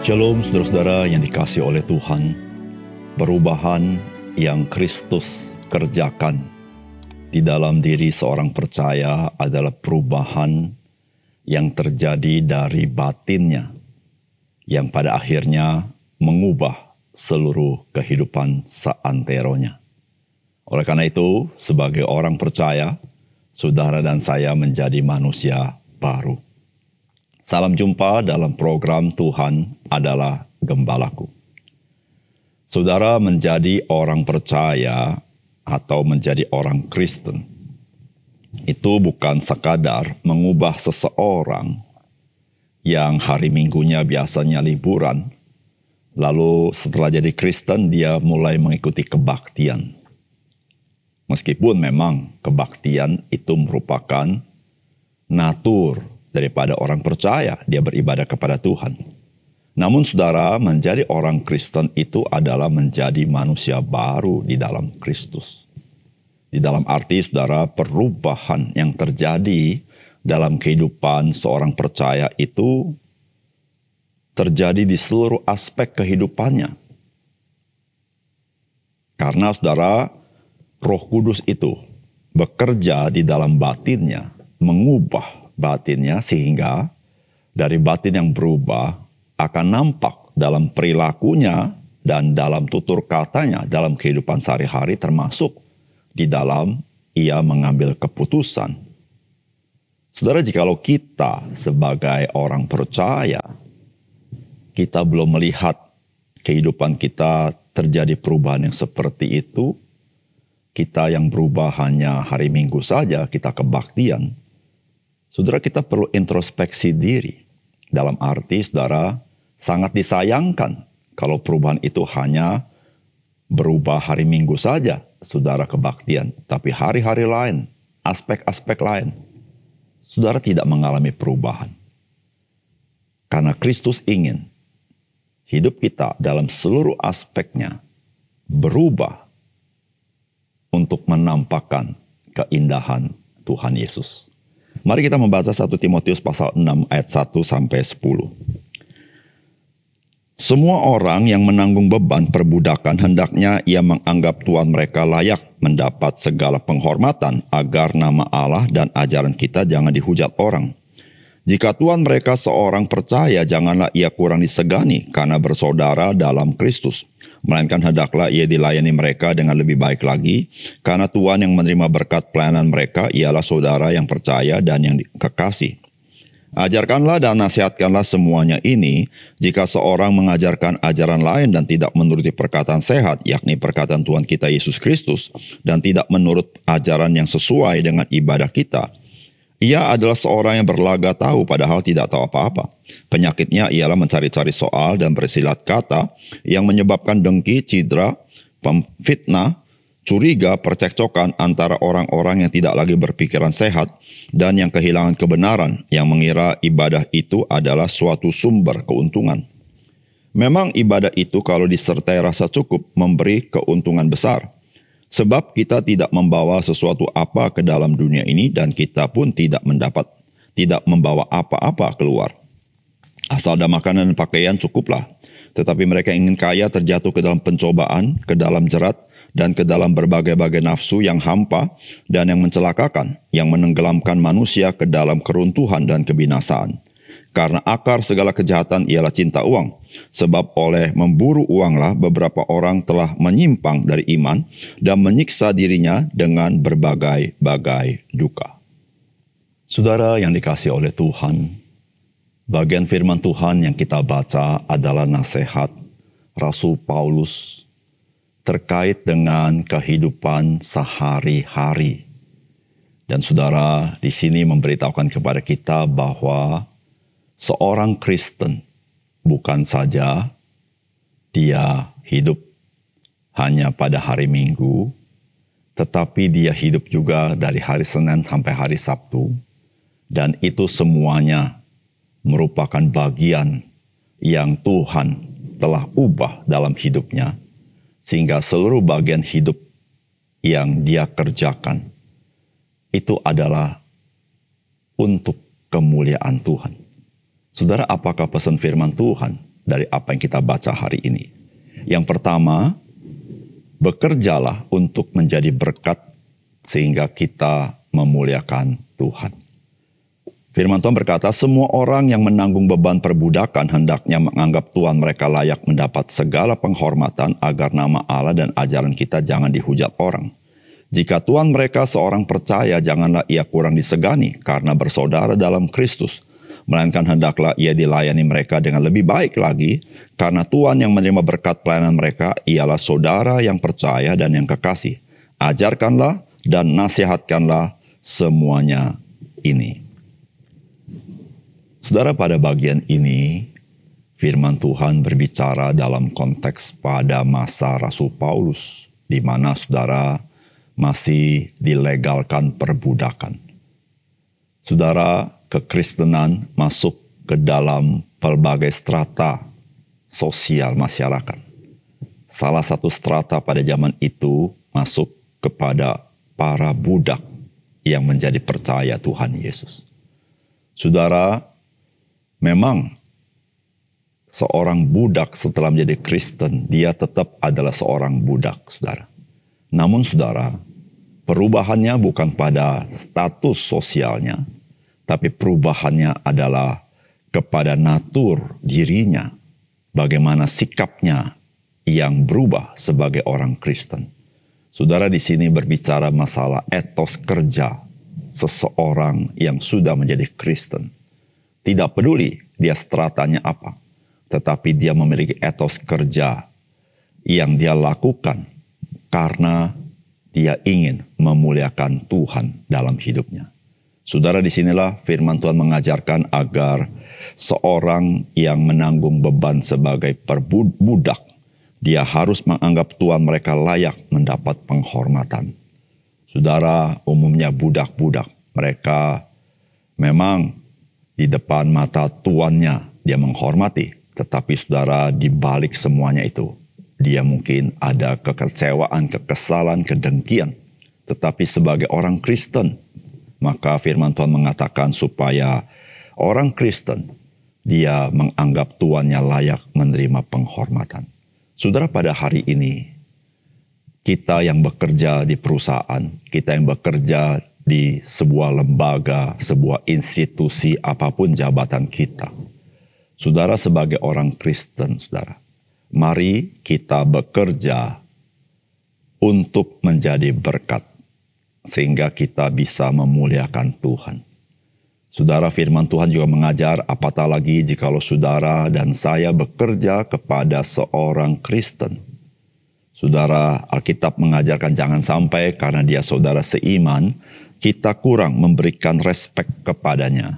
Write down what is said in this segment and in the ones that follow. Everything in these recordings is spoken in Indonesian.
Shalom saudara-saudara yang dikasihi oleh Tuhan. Perubahan yang Kristus kerjakan di dalam diri seorang percaya adalah perubahan yang terjadi dari batinnya, yang pada akhirnya mengubah seluruh kehidupan seanteronya. Oleh karena itu, sebagai orang percaya, saudara dan saya menjadi manusia baru. Salam jumpa dalam program Tuhan adalah Gembalaku. Saudara menjadi orang percaya atau menjadi orang Kristen, itu bukan sekadar mengubah seseorang yang hari Minggunya biasanya liburan, lalu setelah jadi Kristen dia mulai mengikuti kebaktian. Meskipun memang kebaktian itu merupakan natur daripada orang percaya, dia beribadah kepada Tuhan. Namun saudara, menjadi orang Kristen itu adalah menjadi manusia baru di dalam Kristus. Di dalam arti saudara, perubahan yang terjadi dalam kehidupan seorang percaya itu terjadi di seluruh aspek kehidupannya. Karena saudara, Roh Kudus itu bekerja di dalam batinnya, mengubah batinnya sehingga dari batin yang berubah akan nampak dalam perilakunya dan dalam tutur katanya dalam kehidupan sehari-hari, termasuk di dalam ia mengambil keputusan. Saudara, jikalau kita sebagai orang percaya, kita belum melihat kehidupan kita terjadi perubahan yang seperti itu, kita yang berubah hanya hari Minggu saja, kita kebaktian, saudara, kita perlu introspeksi diri. Dalam arti, saudara, sangat disayangkan kalau perubahan itu hanya berubah hari Minggu saja, saudara kebaktian. Tapi hari-hari lain, aspek-aspek lain, saudara tidak mengalami perubahan. Karena Kristus ingin hidup kita dalam seluruh aspeknya berubah untuk menampakkan keindahan Tuhan Yesus. Mari kita membaca 1 Timotius pasal 6 ayat 1 sampai 10. Semua orang yang menanggung beban perbudakan hendaknya ia menganggap tuan mereka layak mendapat segala penghormatan, agar nama Allah dan ajaran kita jangan dihujat orang. Jika tuan mereka seorang percaya, janganlah ia kurang disegani karena bersaudara dalam Kristus. Melainkan hendaklah ia dilayani mereka dengan lebih baik lagi, karena Tuhan yang menerima berkat pelayanan mereka ialah saudara yang percaya dan yang kekasih. Ajarkanlah dan nasihatkanlah semuanya ini. Jika seorang mengajarkan ajaran lain dan tidak menuruti perkataan sehat, yakni perkataan Tuhan kita Yesus Kristus, dan tidak menurut ajaran yang sesuai dengan ibadah kita, ia adalah seorang yang berlaga tahu padahal tidak tahu apa-apa. Penyakitnya ialah mencari-cari soal dan bersilat kata yang menyebabkan dengki, cidra, fitnah, curiga, percekcokan antara orang-orang yang tidak lagi berpikiran sehat dan yang kehilangan kebenaran, yang mengira ibadah itu adalah suatu sumber keuntungan. Memang ibadah itu kalau disertai rasa cukup memberi keuntungan besar. Sebab kita tidak membawa sesuatu apa ke dalam dunia ini, dan kita pun tidak membawa apa-apa keluar. Asal ada makanan dan pakaian cukuplah. Tetapi mereka yang ingin kaya terjatuh ke dalam pencobaan, ke dalam jerat, dan ke dalam berbagai-bagai nafsu yang hampa dan yang mencelakakan, yang menenggelamkan manusia ke dalam keruntuhan dan kebinasaan. Karena akar segala kejahatan ialah cinta uang. Sebab oleh memburu uanglah beberapa orang telah menyimpang dari iman dan menyiksa dirinya dengan berbagai-bagai duka. Saudara yang dikasihi oleh Tuhan, bagian firman Tuhan yang kita baca adalah nasihat Rasul Paulus terkait dengan kehidupan sehari-hari. Dan saudara di sini memberitahukan kepada kita bahwa seorang Kristen bukan saja dia hidup hanya pada hari Minggu, tetapi dia hidup juga dari hari Senin sampai hari Sabtu. Dan itu semuanya merupakan bagian yang Tuhan telah ubah dalam hidupnya, sehingga seluruh bagian hidup yang dia kerjakan itu adalah untuk kemuliaan Tuhan. Saudara, apakah pesan firman Tuhan? dari apa yang kita baca hari ini. Yang pertama, bekerjalah untuk menjadi berkat sehingga kita memuliakan Tuhan. Firman Tuhan berkata, semua orang yang menanggung beban perbudakan hendaknya menganggap Tuhan mereka layak mendapat segala penghormatan agar nama Allah dan ajaran kita jangan dihujat orang. Jika Tuhan mereka seorang percaya, janganlah ia kurang disegani karena bersaudara dalam Kristus. Melainkan hendaklah ia dilayani mereka dengan lebih baik lagi, karena Tuhan yang menerima berkat pelayanan mereka ialah saudara yang percaya dan yang kekasih. Ajarkanlah dan nasihatkanlah semuanya ini. Saudara, pada bagian ini, firman Tuhan berbicara dalam konteks pada masa Rasul Paulus, di mana saudara masih dilegalkan perbudakan. Saudara, kekristenan masuk ke dalam pelbagai strata sosial masyarakat. Salah satu strata pada zaman itu masuk kepada para budak yang menjadi percaya Tuhan Yesus. Saudara, memang seorang budak setelah menjadi Kristen, dia tetap adalah seorang budak, saudara. Namun saudara, perubahannya bukan pada status sosialnya, tapi perubahannya adalah kepada natur dirinya, bagaimana sikapnya yang berubah sebagai orang Kristen. Saudara, di sini berbicara masalah etos kerja seseorang yang sudah menjadi Kristen. Tidak peduli dia stratanya apa, tetapi dia memiliki etos kerja yang dia lakukan karena dia ingin memuliakan Tuhan dalam hidupnya. Saudara, disinilah firman Tuhan mengajarkan agar seorang yang menanggung beban sebagai budak, dia harus menganggap Tuhan mereka layak mendapat penghormatan. Saudara, umumnya budak-budak, mereka memang di depan mata tuannya dia menghormati, tetapi saudara, di balik semuanya itu, dia mungkin ada kekecewaan, kekesalan, kedengkian. Tetapi sebagai orang Kristen, maka firman Tuhan mengatakan supaya orang Kristen, dia menganggap tuannya layak menerima penghormatan. Saudara, pada hari ini, kita yang bekerja di perusahaan, kita yang bekerja di sebuah lembaga, sebuah institusi, apapun jabatan kita. Saudara, sebagai orang Kristen, saudara, mari kita bekerja untuk menjadi berkat, sehingga kita bisa memuliakan Tuhan. Saudara, firman Tuhan juga mengajar, apatah lagi jikalau saudara dan saya bekerja kepada seorang Kristen. Saudara, Alkitab mengajarkan jangan sampai karena dia saudara seiman, kita kurang memberikan respek kepadanya.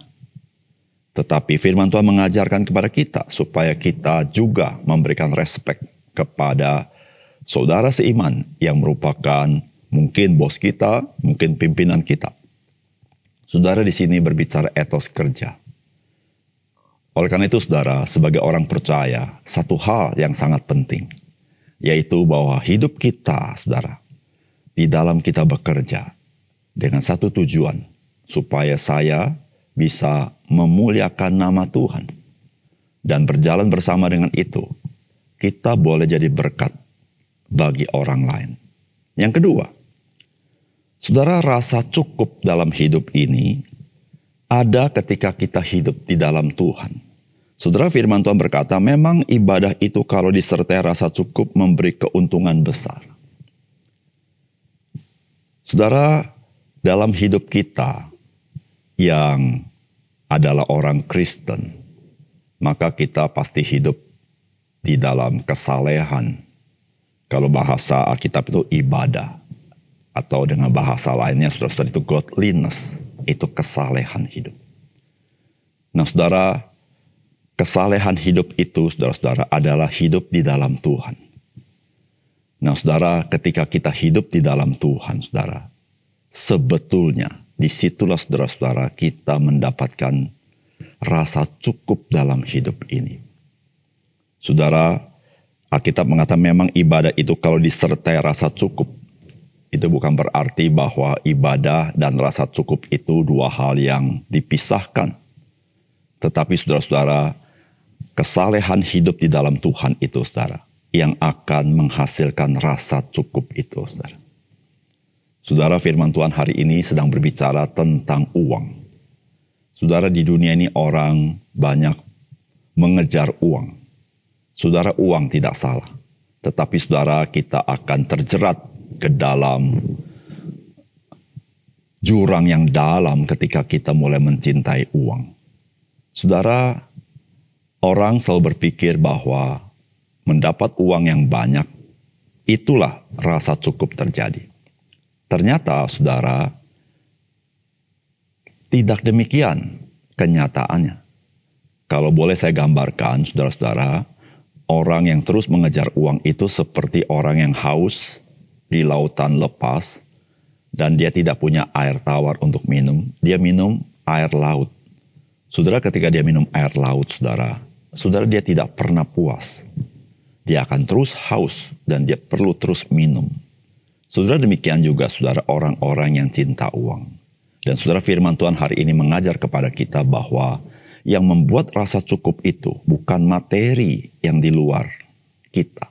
Tetapi firman Tuhan mengajarkan kepada kita supaya kita juga memberikan respek kepada saudara seiman yang merupakan mungkin bos kita, mungkin pimpinan kita. Saudara, di sini berbicara etos kerja. Oleh karena itu, saudara, sebagai orang percaya, satu hal yang sangat penting, yaitu bahwa hidup kita, saudara, di dalam kita bekerja dengan satu tujuan, supaya saya bisa memuliakan nama Tuhan. Dan berjalan bersama dengan itu, kita boleh jadi berkat bagi orang lain. Yang kedua, saudara, rasa cukup dalam hidup ini ada ketika kita hidup di dalam Tuhan. Saudara, firman Tuhan berkata, memang ibadah itu kalau disertai rasa cukup memberi keuntungan besar. Saudara, dalam hidup kita yang adalah orang Kristen, maka kita pasti hidup di dalam kesalehan. Kalau bahasa Alkitab itu ibadah, atau dengan bahasa lainnya, saudara-saudara, itu godliness, itu kesalehan hidup. Nah, saudara, kesalehan hidup itu, saudara-saudara, adalah hidup di dalam Tuhan. Nah, saudara, ketika kita hidup di dalam Tuhan, saudara, sebetulnya disitulah, saudara-saudara, kita mendapatkan rasa cukup dalam hidup ini. Saudara, Alkitab mengatakan memang ibadah itu kalau disertai rasa cukup, itu bukan berarti bahwa ibadah dan rasa cukup itu dua hal yang dipisahkan. Tetapi saudara-saudara, Kesalehan hidup di dalam Tuhan itu, saudara, yang akan menghasilkan rasa cukup itu, saudara. Saudara, firman Tuhan hari ini sedang berbicara tentang uang. Saudara, di dunia ini orang banyak mengejar uang. Saudara, uang tidak salah. Tetapi saudara, kita akan terjerat ke dalam jurang yang dalam ketika kita mulai mencintai uang. Saudara, orang selalu berpikir bahwa mendapat uang yang banyak, itulah rasa cukup terjadi. Ternyata, saudara, tidak demikian kenyataannya. Kalau boleh saya gambarkan, saudara-saudara, orang yang terus mengejar uang itu seperti orang yang haus di lautan lepas, dan dia tidak punya air tawar untuk minum. Dia minum air laut. Saudara, ketika dia minum air laut, saudara dia tidak pernah puas. Dia akan terus haus dan dia perlu terus minum. Saudara, demikian juga saudara orang-orang yang cinta uang. Dan saudara, firman Tuhan hari ini mengajar kepada kita bahwa yang membuat rasa cukup itu bukan materi yang di luar kita,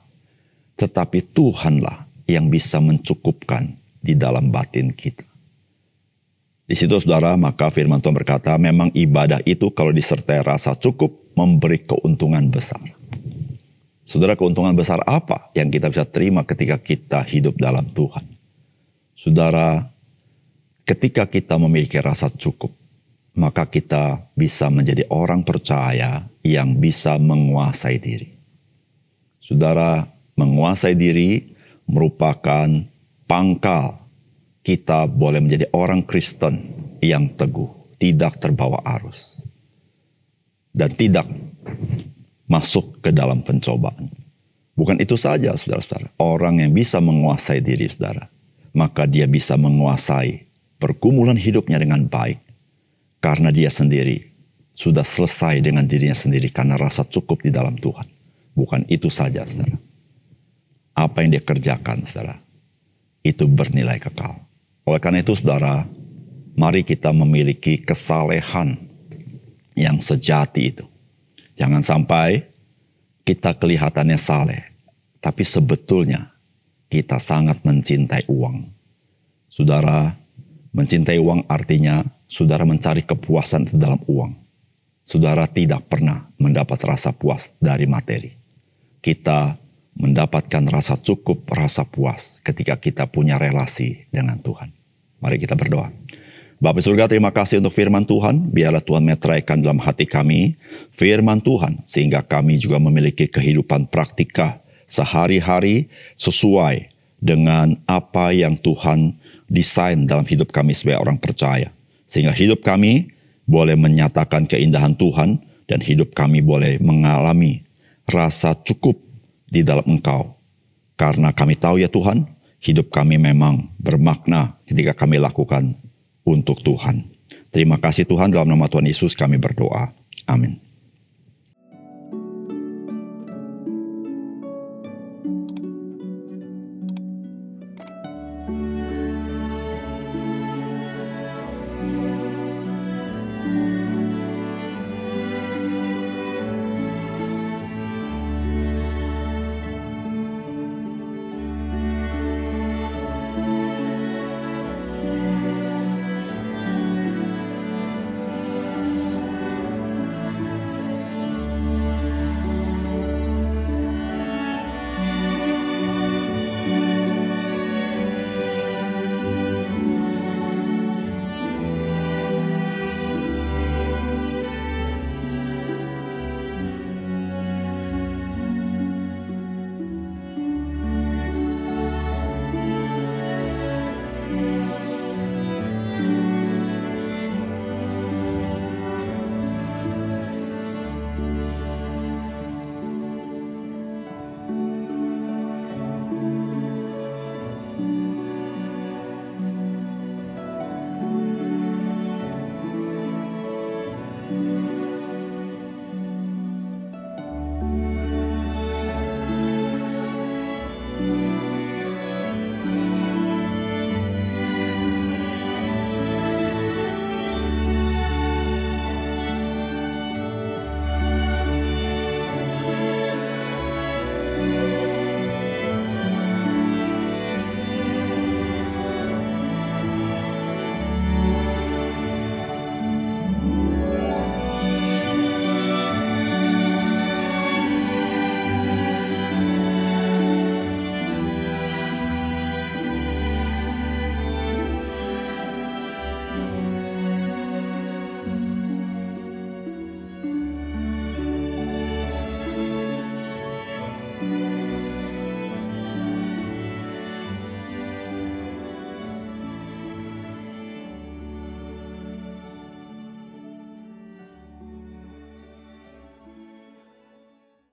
tetapi Tuhanlah yang bisa mencukupkan di dalam batin kita. Di situ saudara, maka firman Tuhan berkata, memang ibadah itu kalau disertai rasa cukup memberi keuntungan besar. Saudara, keuntungan besar apa yang kita bisa terima ketika kita hidup dalam Tuhan? Saudara, ketika kita memiliki rasa cukup, maka kita bisa menjadi orang percaya yang bisa menguasai diri. Saudara, menguasai diri merupakan pangkal kita boleh menjadi orang Kristen yang teguh, tidak terbawa arus, dan tidak masuk ke dalam pencobaan. Bukan itu saja, saudara-saudara. Orang yang bisa menguasai diri, saudara, maka dia bisa menguasai pergumulan hidupnya dengan baik, karena dia sendiri sudah selesai dengan dirinya sendiri karena rasa cukup di dalam Tuhan. Bukan itu saja, saudara. Apa yang dia kerjakan, saudara, itu bernilai kekal. Oleh karena itu, saudara, mari kita memiliki kesalehan yang sejati itu. Jangan sampai kita kelihatannya saleh, tapi sebetulnya kita sangat mencintai uang. Saudara, mencintai uang artinya saudara mencari kepuasan di dalam uang. Saudara tidak pernah mendapat rasa puas dari materi. Kita mendapatkan rasa cukup, rasa puas ketika kita punya relasi dengan Tuhan. Mari kita berdoa. Bapa surga, terima kasih untuk firman Tuhan. Biarlah Tuhan meteraikan dalam hati kami firman Tuhan, sehingga kami juga memiliki kehidupan praktika sehari-hari sesuai dengan apa yang Tuhan desain dalam hidup kami sebagai orang percaya. Sehingga hidup kami boleh menyatakan keindahan Tuhan, dan hidup kami boleh mengalami rasa cukup di dalam Engkau. Karena kami tahu ya Tuhan, hidup kami memang bermakna ketika kami lakukan untuk Tuhan. Terima kasih Tuhan, dalam nama Tuhan Yesus kami berdoa. Amin.